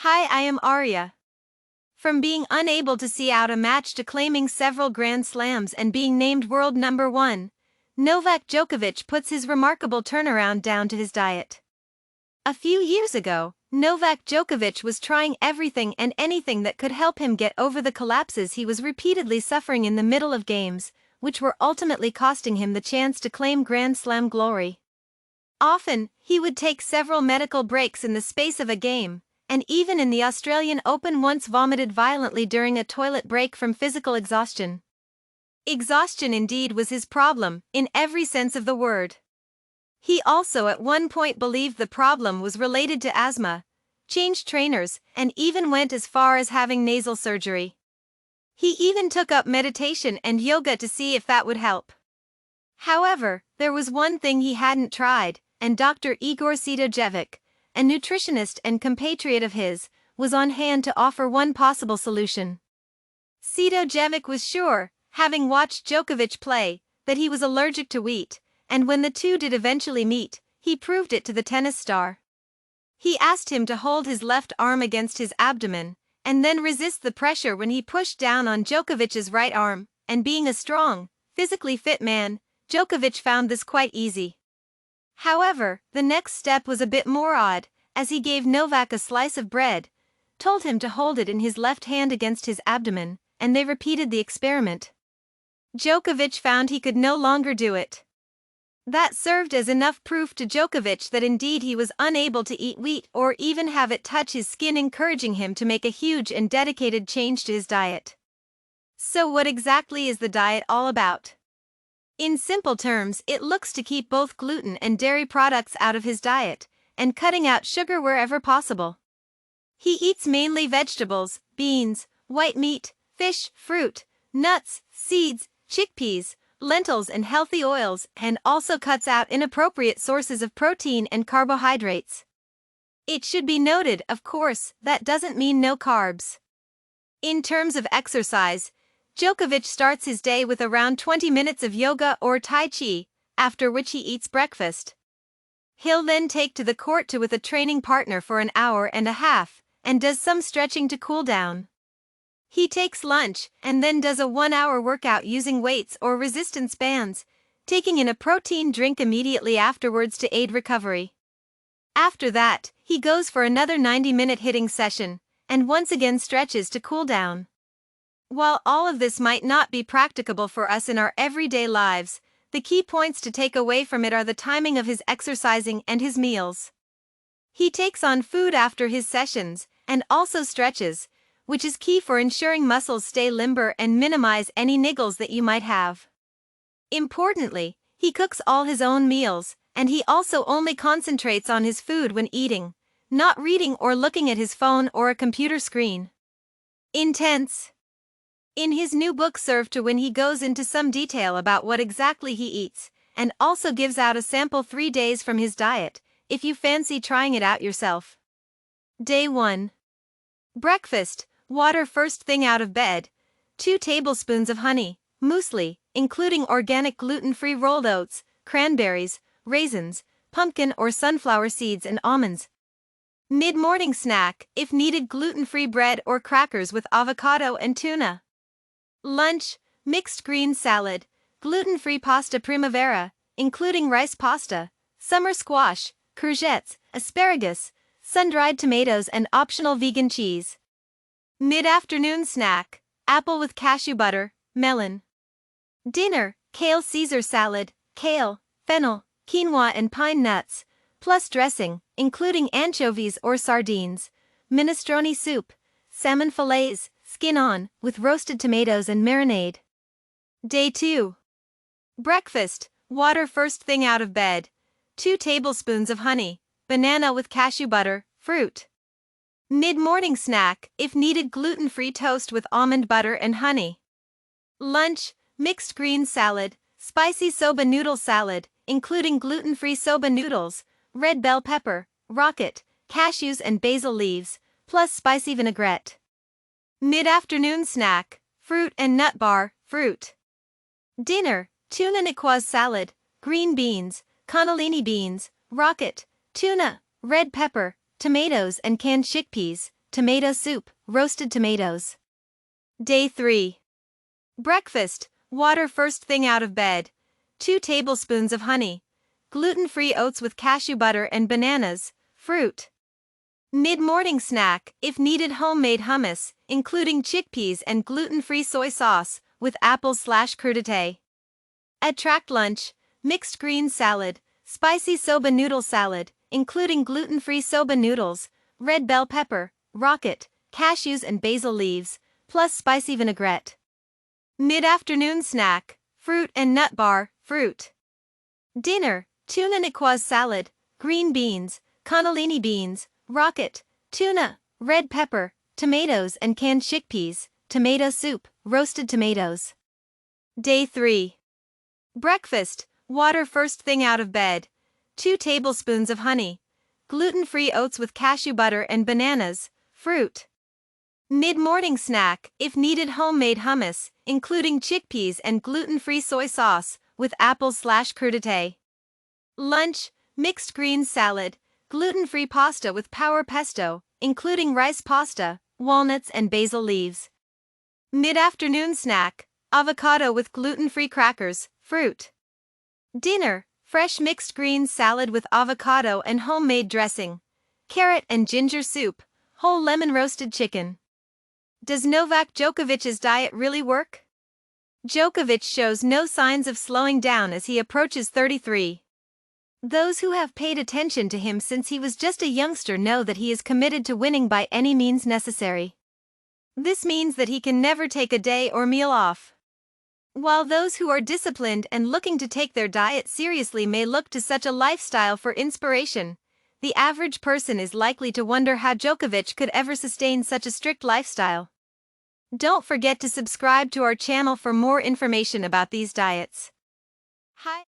Hi, I am Arya. From being unable to see out a match to claiming several Grand Slams and being named world number one, Novak Djokovic puts his remarkable turnaround down to his diet. A few years ago, Novak Djokovic was trying everything and anything that could help him get over the collapses he was repeatedly suffering in the middle of games, which were ultimately costing him the chance to claim Grand Slam glory. Often, he would take several medical breaks in the space of a game, and even in the Australian Open once vomited violently during a toilet break from physical exhaustion. Exhaustion indeed was his problem, in every sense of the word. He also at one point believed the problem was related to asthma, changed trainers, and even went as far as having nasal surgery. He even took up meditation and yoga to see if that would help. However, there was one thing he hadn't tried, and Dr. Igor Sidojevic, a nutritionist and compatriot of his, was on hand to offer one possible solution. Sidojevic was sure, having watched Djokovic play, that he was allergic to wheat, and when the two did eventually meet, he proved it to the tennis star. He asked him to hold his left arm against his abdomen, and then resist the pressure when he pushed down on Djokovic's right arm, and being a strong, physically fit man, Djokovic found this quite easy. However, the next step was a bit more odd, as he gave Novak a slice of bread, told him to hold it in his left hand against his abdomen, and they repeated the experiment. Djokovic found he could no longer do it. That served as enough proof to Djokovic that indeed he was unable to eat wheat or even have it touch his skin, encouraging him to make a huge and dedicated change to his diet. So what exactly is the diet all about? In simple terms, it looks to keep both gluten and dairy products out of his diet, and cutting out sugar wherever possible. He eats mainly vegetables, beans, white meat, fish, fruit, nuts, seeds, chickpeas, lentils and healthy oils, and also cuts out inappropriate sources of protein and carbohydrates. It should be noted, of course, that doesn't mean no carbs. In terms of exercise, Djokovic starts his day with around 20 minutes of yoga or Tai Chi, after which he eats breakfast. He'll then take to the court with a training partner for an hour and a half, and does some stretching to cool down. He takes lunch, and then does a 1-hour workout using weights or resistance bands, taking in a protein drink immediately afterwards to aid recovery. After that, he goes for another 90-minute hitting session, and once again stretches to cool down. While all of this might not be practicable for us in our everyday lives, the key points to take away from it are the timing of his exercising and his meals. He takes on food after his sessions, and also stretches, which is key for ensuring muscles stay limber and minimize any niggles that you might have. Importantly, he cooks all his own meals, and he also only concentrates on his food when eating, not reading or looking at his phone or a computer screen. Intense. In his new book Serve to Win, he goes into some detail about what exactly he eats, and also gives out a sample 3 days from his diet, if you fancy trying it out yourself. Day 1. Breakfast, water first thing out of bed, 2 tablespoons of honey, muesli, including organic gluten-free rolled oats, cranberries, raisins, pumpkin or sunflower seeds and almonds. Mid-morning snack, if needed, gluten-free bread or crackers with avocado and tuna. Lunch, mixed green salad, gluten-free pasta primavera, including rice pasta, summer squash, courgettes, asparagus, sun-dried tomatoes and optional vegan cheese. Mid-afternoon snack, apple with cashew butter, melon. Dinner, kale Caesar salad, kale, fennel, quinoa and pine nuts, plus dressing, including anchovies or sardines, minestrone soup, salmon fillets, skin on, with roasted tomatoes and marinade. Day 2. Breakfast, water first thing out of bed, 2 tablespoons of honey, banana with cashew butter, fruit. Mid-morning snack, if needed, gluten-free toast with almond butter and honey. Lunch, mixed green salad, spicy soba noodle salad, including gluten-free soba noodles, red bell pepper, rocket, cashews and basil leaves, plus spicy vinaigrette. Mid-afternoon snack, fruit and nut bar, fruit. Dinner, tuna niquoise salad, green beans, cannellini beans, rocket, tuna, red pepper, tomatoes and canned chickpeas, tomato soup, roasted tomatoes. Day 3. Breakfast, water first thing out of bed. 2 tablespoons of honey. Gluten-free oats with cashew butter and bananas, fruit. Mid-morning snack, if needed, homemade hummus, including chickpeas and gluten-free soy sauce, with apples/crudité. At track lunch, mixed greens salad, spicy soba noodle salad, including gluten-free soba noodles, red bell pepper, rocket, cashews and basil leaves, plus spicy vinaigrette. Mid-afternoon snack, fruit and nut bar, fruit. Dinner, tuna niçoise salad, green beans, cannellini beans, rocket, tuna, red pepper, tomatoes and canned chickpeas, tomato soup, roasted tomatoes. Day 3. Breakfast, water first thing out of bed. 2 tablespoons of honey. Gluten-free oats with cashew butter and bananas, fruit. Mid-morning snack, if needed, homemade hummus, including chickpeas and gluten-free soy sauce, with apples/crudité. Lunch, mixed greens salad, gluten-free pasta with power pesto, including rice pasta, walnuts and basil leaves. Mid-afternoon snack, avocado with gluten-free crackers, fruit. Dinner, fresh mixed greens salad with avocado and homemade dressing, carrot and ginger soup, whole lemon roasted chicken. Does Novak Djokovic's diet really work? Djokovic shows no signs of slowing down as he approaches 33. Those who have paid attention to him since he was just a youngster know that he is committed to winning by any means necessary. This means that he can never take a day or meal off. While those who are disciplined and looking to take their diet seriously may look to such a lifestyle for inspiration, the average person is likely to wonder how Djokovic could ever sustain such a strict lifestyle. Don't forget to subscribe to our channel for more information about these diets. Hi.